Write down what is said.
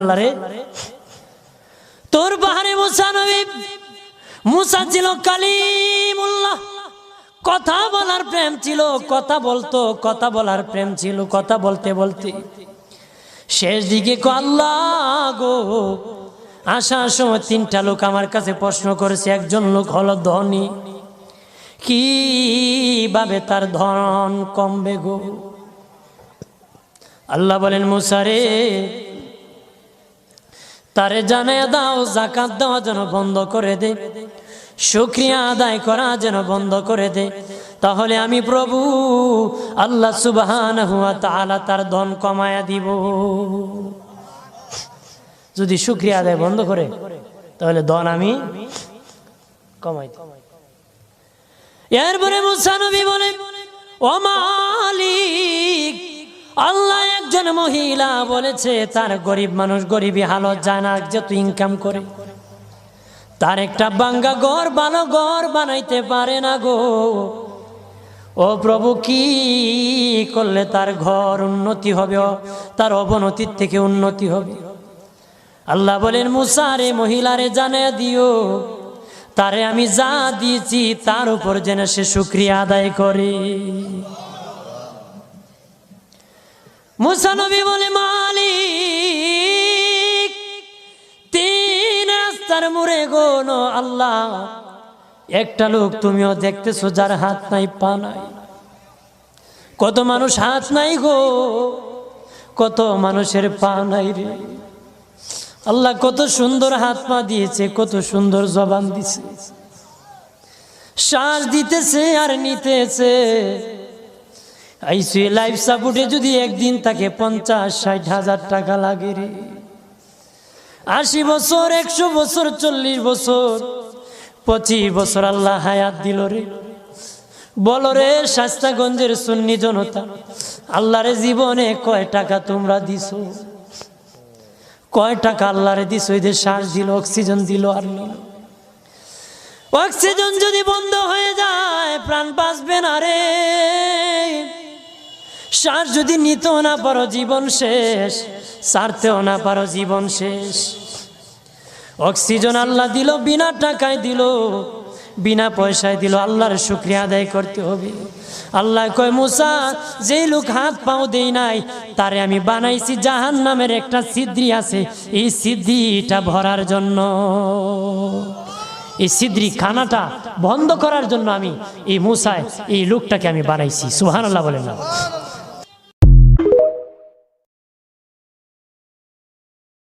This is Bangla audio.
আল্লাহরে তোর পাহাড়ে মুসা নবী মুসা ছিল কালিমুল্লাহ, কথা বলার প্রেম ছিল, কথা বলতো, কথা বলার প্রেম ছিল। কথা বলতে বলতে শেষ দিকে আল্লাহ গো, আসার সময় তিনটা লোক আমার কাছে প্রশ্ন করেছে। একজন লোক হলো ধনী, কিভাবে তার ধন কমবে গো? আল্লাহ বলেন মুসা রে, তারে জানায়া দাও যাকাত দেওয়া যেন বন্ধ করে দে, শুকরিয়া আদায় করা যেন বন্ধ করে দে, তাহলে আমি প্রভু আল্লাহ সুবহানাহু ওয়া তাআলা তার ধন কমায়া দিব। যদি শুকরিয়া আদায় বন্ধ করে তাহলে ধন আমি কমাই দেব। এরপরে মুসা নবী বলে, ও মালিক, আল্লাহ একজন মহিলা বলেছে তার গরিব মানুষ গরিবী হালত যায় না, যত ইনকাম করে তার একটা ভাঙ্গা ঘর ভালো ঘর বানাইতে পারে না গো। ও প্রভু, কি করলে তার ঘর উন্নতি হবে, তার অবনতির থেকে উন্নতি হবে? আল্লাহ বলেন মুসা রে, মহিলারে জানিয়ে দিও তারে আমি যা দিয়েছি তার উপর যেন সে শুকরিয়া আদায় করে। মুসা নবী বলে, মালিক, তিন রাস্তার মোড়ে গোন আল্লাহ, একটা লোক তুমিও দেখতেছো যার হাত নাই পা নাই। কত মানুষ হাত নাই গো, কত মানুষের পা নাই রে। আল্লাহ কত সুন্দর হাত পা দিয়েছে, কত সুন্দর জবান দিছে, শ্বাস দিতেছে আর নিতেছে। আইসি লাইফ সাপোর্টে যদি একদিন তাকে 50-60 হাজার টাকা লাগে রে। 80 বছর, 100 বছর, 40 বছর, 25 বছর আল্লাহ হায়াত দিল রে। বলো রে শাস্তাগঞ্জের সুন্নি জনতা, আল্লাহরে জীবনে কয় টাকা তোমরা দিছো? কয় টাকা আল্লাহরে দিছো? এদের শ্বাস দিল, অক্সিজেন দিল আর নিল। অক্সিজেন যদি বন্ধ হয়ে যায় প্রাণ বাঁচবে না রে। শ্বাস যদি নিতেও না পারো জীবন শেষ, ছাড়তেও না পারো জীবন শেষ। অক্সিজেন আল্লাহ দিল, বিনা টাকায় দিল, বিনা পয়সায় দিল, আল্লাহর শুকরিয়া আদায় করতে হবে। আল্লাহ কয় মুসা, যেই লোক হাত পাও দেই নাই তারে আমি বানাইছি জাহান্নামের একটা ছিদ্রি আছে, এই ছিদ্রিটা ভরার জন্য, এই ছিদ্রি খানাটা বন্ধ করার জন্য আমি এই মুসায় এই লোকটাকে আমি বানাইছি। সুবহানাল্লাহ বলেন না?